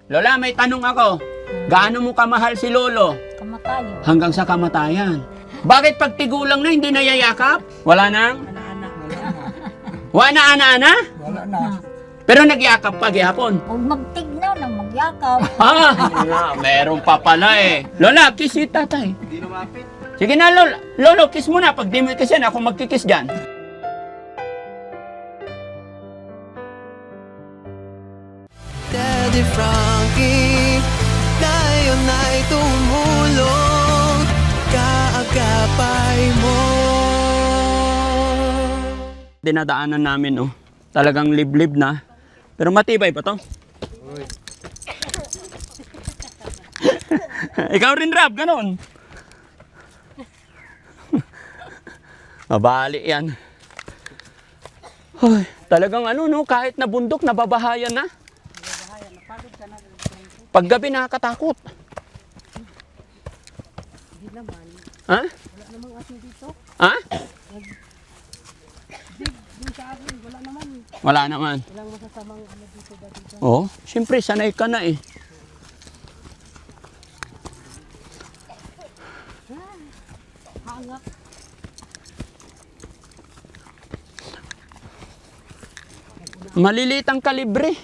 Lola, may tanong ako. Gaano mo kamahal si Lolo? Kamatayo. Hanggang sa kamatayan. Bakit pag tigulang na hindi nayayakap? Wala nang? Wala na, ana? Wala na. Pero nagyakap pa gihapon. Huwag magtignaw na magyakaw. Meron pa pala eh. Lola, kiss si tatay. Hindi lumapit. Sige na, Lola. Lolo, kiss mo na. Pag di mo kiss yan, ako magkikiss dyan. Daddy Frankie, tayo na'y tumulong, kaagapay mo. Dinadaanan namin, oh. Talagang liblib na. Pero matibay pa to. Ikaw rin, Rab, ganon. Mabali yan. Ay, talagang ano, no, kahit na bundok, nababahayan na. Paggabi nakakatakot. Hindi naman. Ha? Wala namang asin dito. Ha? Di sa akin, wala naman. Wala naman. Walang masasamang ano dito dito. Oh, siyempre sanay ka na eh. Hangak. Maliliit ang kalibre.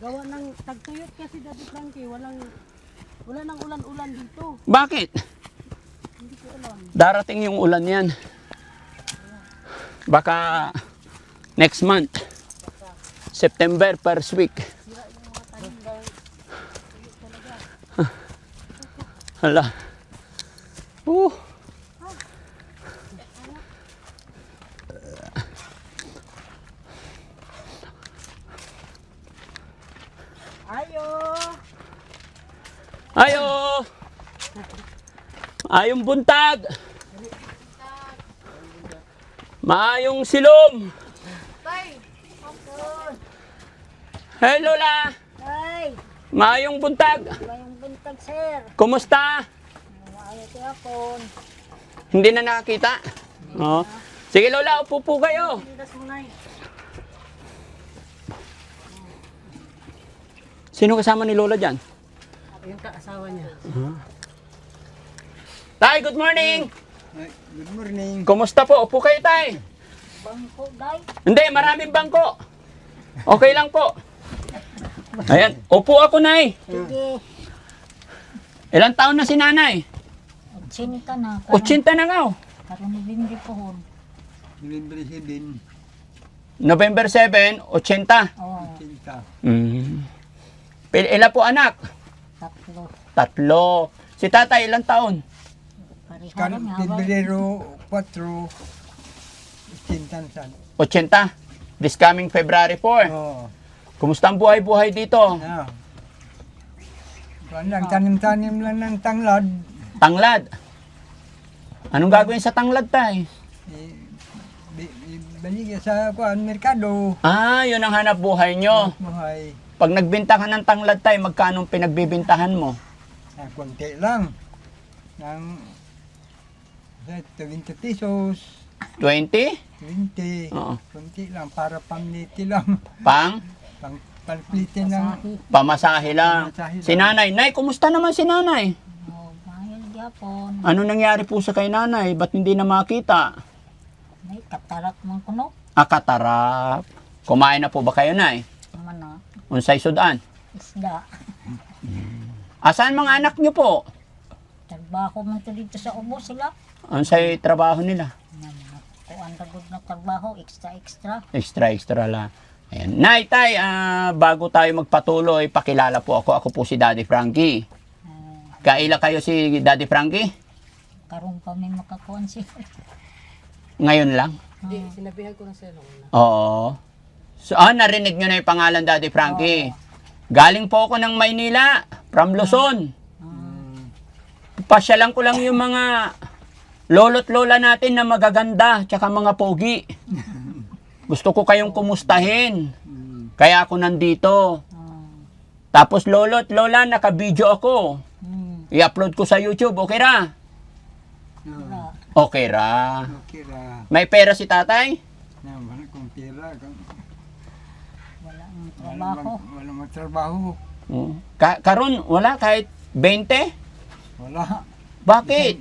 Gawa ng tagtuyot kasi Daddy Frankie. Wala nang ulan-ulan dito. Bakit? Hindi ko alam. Darating yung ulan yan. Baka next month. September, first week. Hala. Ayo! Ayo! Ayong buntag! Maayong silom! Hey Lola! Ay! Maayong buntag! Bayang buntag, sir. Kumusta? Maayo si Apon. Hindi na nakakita? Oo. Sige Lola, upo po kayo. Tindas mo na eh. Sino kasama ni Lola dyan? Yung kaasawa niya. Tay, good morning! Ay, good morning. Kumusta po? Upo kayo, Tay. Bangko, day. Hindi, maraming bangko. Okay lang po. Ayan, upo ako, Nay. Sige. Ilang taon na si Nanay? 80 na. 80 na nga. Oh. Karoon ni Bindi po hon. November 7, November 7, 80. Oo. Cinta. Ilan po anak? Tatlo. 3. Si tatay, ilang taon? Pariharan nga. Febrero 4, Cintansan. 80. This coming February 4. Oo. Kumusta ang buhay-buhay dito? Ah. Lang tanim-tanim lang ng tanglad. Tanglad. Anong gagawin sa tanglad, Tay? Balik sa merkado. Ah, yun ang hanap buhay nyo. Buhay. Pag nagbenta ka ng tanglad, Tay, magkano pinagbibintahan mo? Konti lang. Ng 20 pesos. 20? 20. Oo. Konti lang para pamliti lang. Pang? Pangpliti ng Pamasahe lang. Pamasahe lang. Si Nanay. Nay, kumusta naman si Nanay? Oh, mahal gyapon. Ano nangyari po sa kay Nanay? Ba't hindi na makita? May katarak man kuno. Akatarap. Kumain na po ba kayo, Nay? Naman na. Unsay sudan? Isda. Asan mga anak niyo po? Trabaho man to dito sa ubo sila. Unsay trabaho nila? Kuan ragod na trabaho. Extra. Extra lang. Ayan. Nay, Tay, bago tayo magpatuloy, pakilala po ako. Ako po si Daddy Frankie. Kaila kayo si Daddy Frankie? Karon pa may makakuan siya. Ngayon lang? Hindi, sinabihan ko na sila una. Oo. So, narinig nyo na yung pangalan Daddy Frankie. Galing po ako ng Maynila, from Luzon. Pasyalan ko lang yung mga lolo't lola natin na magaganda, tsaka mga pogi. Gusto ko kayong kumustahin. Kaya ako nandito. Tapos lolo't lola, naka-video ako. I-upload ko sa YouTube, okay ra? Wala. Okay ra. Okay ra. May pera si tatay? Wala kong pera. Wala ang trabaho. Wala magtrabaho. Oh. Karon wala kahit 20? Wala. Bakit?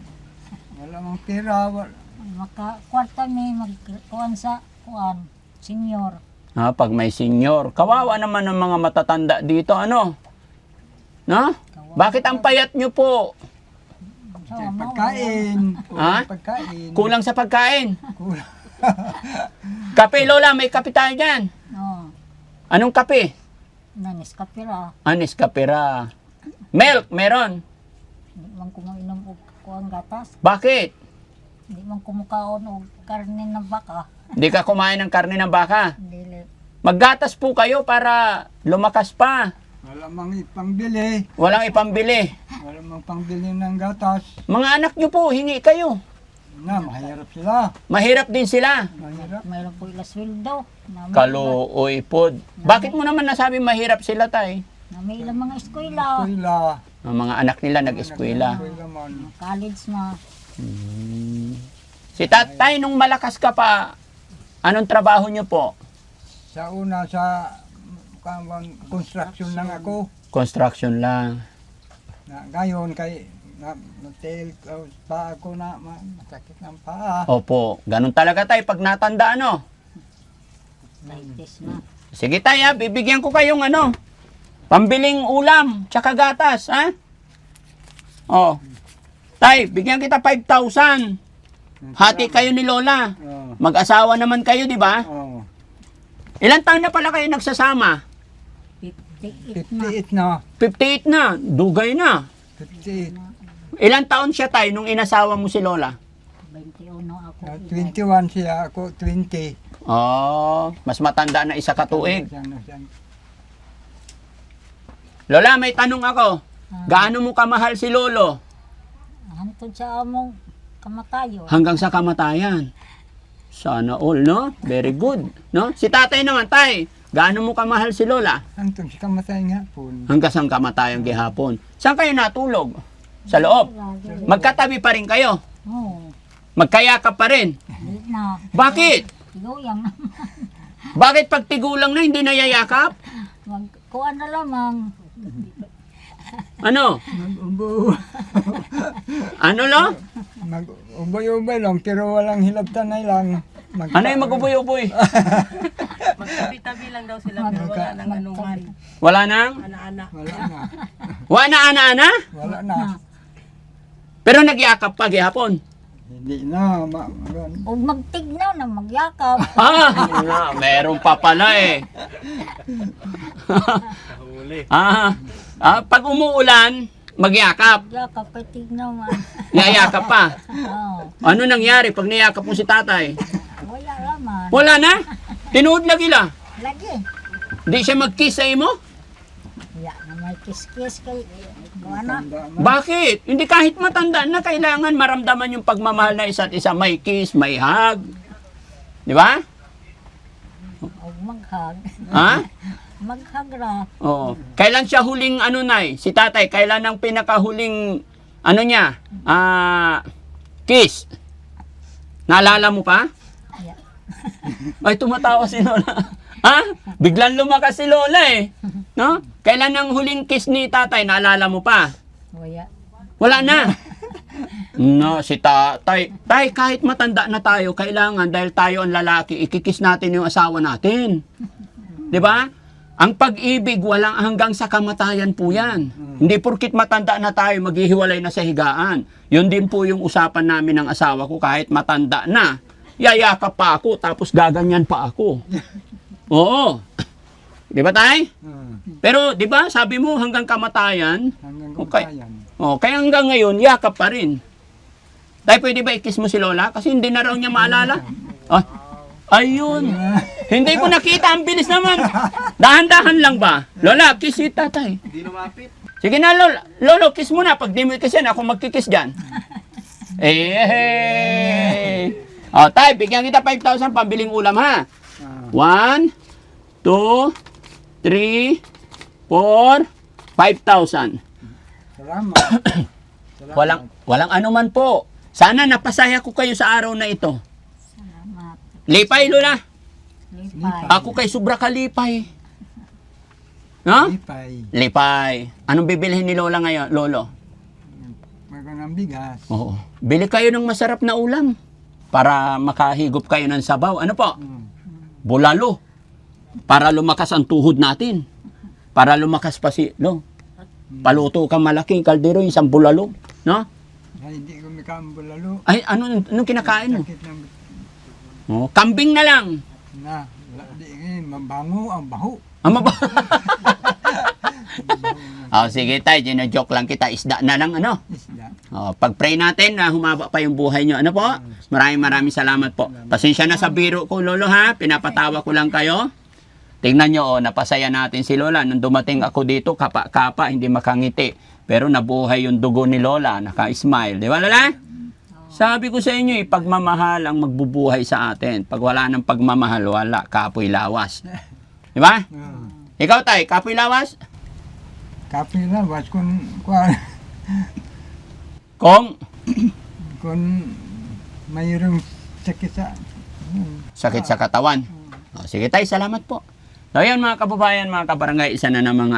Wala mang pera. Wala. Maka-kwarta may magkuhan sa kuhan, senior. Pag may senior, kawawa naman ng mga matatanda dito, ano? No? Bakit ang payat nyo po? So, Pagkain. Ha? Pagkain. Kulang sa pagkain. Kulang. Kape, Lola, may kape tayo dyan. No, Anong kape? nanis kapira. Anis kapira. Milk, meron. Hindi man kumainom og kuhan gatas. Bakit? Hindi man kumukaon og karne ng baka. Hindi ka kumain ng karne ng baka. Dili. Maggatas po kayo para lumakas pa. Wala mang ipangbili. Walang ipambili. Wala mang pangbili ng gatas. Mga anak nyo po, hingi kayo. Mahirap sila. Mahirap din sila. Mahirap. Mayroon po ila sweldo. Kaluoy pod. Bakit mo naman nasabi mahirap sila, tay? Na may ilang mga eskwela. Kuila. Ang mga anak nila nag-eskwela. Kuila man. College na. Si tatay, nung malakas ka pa, anong trabaho nyo po? Sa una sa construction lang ako. Construction lang. Ngayon kay natil pa ako na masakit ng paa. Opo, ganun talaga tay pag natanda, ano? 90s na. Sige tay, ha, bibigyan ko kayong ano, pambiling ulam, tsaka gatas, ha? Oh. Tay, bigyan kita 5,000. Hati kayo ni Lola. Oh. Mag-asawa naman kayo, di ba? Oh. Ilang taon na pala kayo nagsasama? 58 na. 58 58 na. na. Dugay na. 58. Ilang taon siya tay nung inasawa mo si Lola? 21 ako. 21 siya, ako 20. Oh, mas matanda na isa katuig. Siya. Lola, may tanong ako. Gaano mo kamahal si Lolo? Hantod sa among kamatayo. Hanggang sa kamatayan. Sana all, no? Very good, no? Si tatay naman, tay. Gaano mo kamahal si Lola? Antong si kamatay nga po. Hanggang sa kamatayan gihapon. Saan kayo natulog? Sa loob. Magkatabi pa rin kayo. Oo. Magkayakap pa rin. Hindi na. Bakit? Tiguyang naman. Bakit pag tigulang na hindi nayayakap? Magkuhan na lamang. Ano? Mag-ubo. Ano lo? Mag-ubay-ubay lang, pero walang hilabtanay lang. Ano yung mag-uboy-uboy? Magtabi-tabi lang daw sila pero wala nang anuman. Wala nang? Ana-ana. Wala na. Wala ana-ana? Wala na. Pero nagyakap pa gihapon. Hindi na. O magtignaw na magyakap. Meron pa pala eh. Pag umuulan, magyakap. Magyakap kay tignaw man. Yayakap pa. Oo. Ano nangyari pag niyakap mo si tatay? Wala laman. Wala na? Tinuod lagi la. Lagi. Di siya mag-kiss sa imo? Ya na may kiss-kiss kay Buwana. Bakit? Hindi kahit matanda na kailangan maramdaman yung pagmamahal na isa't isa. May kiss, may hug. Di ba? O maghag. Ha? Maghag ra. Oo. Kailan siya huling ano nay? Si tatay, kailan ang pinakahuling ano niya? Kiss. Naalala mo pa? Ya. Ay, tumatawa si Lola. Ha? Biglang lumakas si Lola eh. No? Kailan ang huling kiss ni tatay? Naalala mo pa? Wala. Wala na. No, si tatay. Tay, kahit matanda na tayo, kailangan dahil tayo ang lalaki, ikikiss natin yung asawa natin. 'Di ba? Ang pag-ibig walang hanggang sa kamatayan po 'yan. Hindi porkit matanda na tayo maghihiwalay na sa higaan. 'Yun din po yung usapan namin ng asawa ko kahit matanda na. Yayakap pa ako tapos gaganyan pa ako. Oo. 'Di ba tay? Pero 'di ba, sabi mo hanggang kamatayan. Hanggang Okay. kamatayan. Oh, kaya hanggang ngayon yakap pa rin. Tay, pwede ba i-kiss mo si Lola? Kasi hindi na raw niya maalala. Ah, ayun. Hindi ko nakita, ang bilis naman. Dahan-dahan lang ba? Lola, kiss si tatay. Hindi lumapit. Sige na, Lola. Lolo, kiss mo na. Pag di mo kiss yan, ako magkikiss dyan. Eh, oh, tay, bigyan kita 5,000 pambiling ulam, ha? 1, 2, 3, 4, 5,000. Salamat. Walang anuman po. Sana napasaya ko kayo sa araw na ito. Salamat. Lipay, Lola. Lipay. Ako kay sobra kalipay. No? Lipay. Lipay. Anong bibilhin ni Lola ngayon, Lolo? Magandang bigas. Oo. Bili kayo ng masarap na ulam para makahigop kayo ng sabaw. Ano po? Bulalo. Para lumakas ang tuhod natin. Para lumakas pa si, no? Paluto ka malaking kaldero, isang bulalo. No? Ay, hindi ko makambulalo. Ay, anong kinakain mo? Sakit ng Oh, kambing na lang. na. Di mabango ang baho. Ama ba? Oh, sige tay, gino-joke lang kita. Isda na lang, ano? Isda. Oh, pag-pray natin na humaba pa yung buhay nyo. Ano po? Maraming salamat po. Pasensya na sa biro ko, Lolo, ha? Pinapatawa ko lang kayo. Tingnan nyo, oh, napasaya natin si Lola. Nung dumating ako dito, kapa-kapa, hindi makangiti. Pero nabuhay yung dugo ni Lola, naka-smile. Di ba, Lola? Sabi ko sa inyo, pagmamahal ang magbubuhay sa atin. Pag wala ng pagmamahal, wala. Kapoy lawas. Di ba? Ikaw, tay, kapoy lawas? Kapila, was kun Kung mayroong sakit sa sakit sa katawan. O, sige tay, salamat po. So yun mga kababayan, mga kabarangay, isa na namang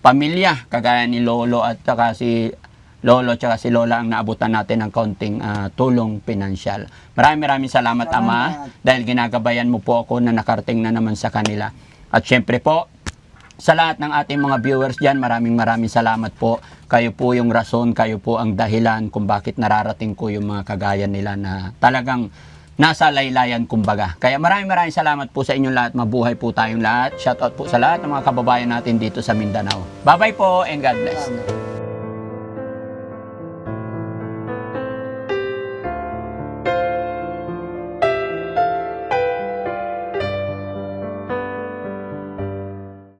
pamilya, kagaya ni Lolo at saka si Lolo at si Lola ang naabutan natin ng kaunting tulong pinansyal. Maraming salamat, Ama, dahil ginagabayan mo po ako na nakarating na naman sa kanila. At syempre po, sa lahat ng ating mga viewers dyan, maraming salamat po. Kayo po yung rason, kayo po ang dahilan kung bakit nararating ko yung mga kagaya nila na talagang nasa laylayan kumbaga. Kaya maraming salamat po sa inyong lahat. Mabuhay po tayong lahat. Shoutout po sa lahat ng mga kababayan natin dito sa Mindanao. Bye-bye po and God bless.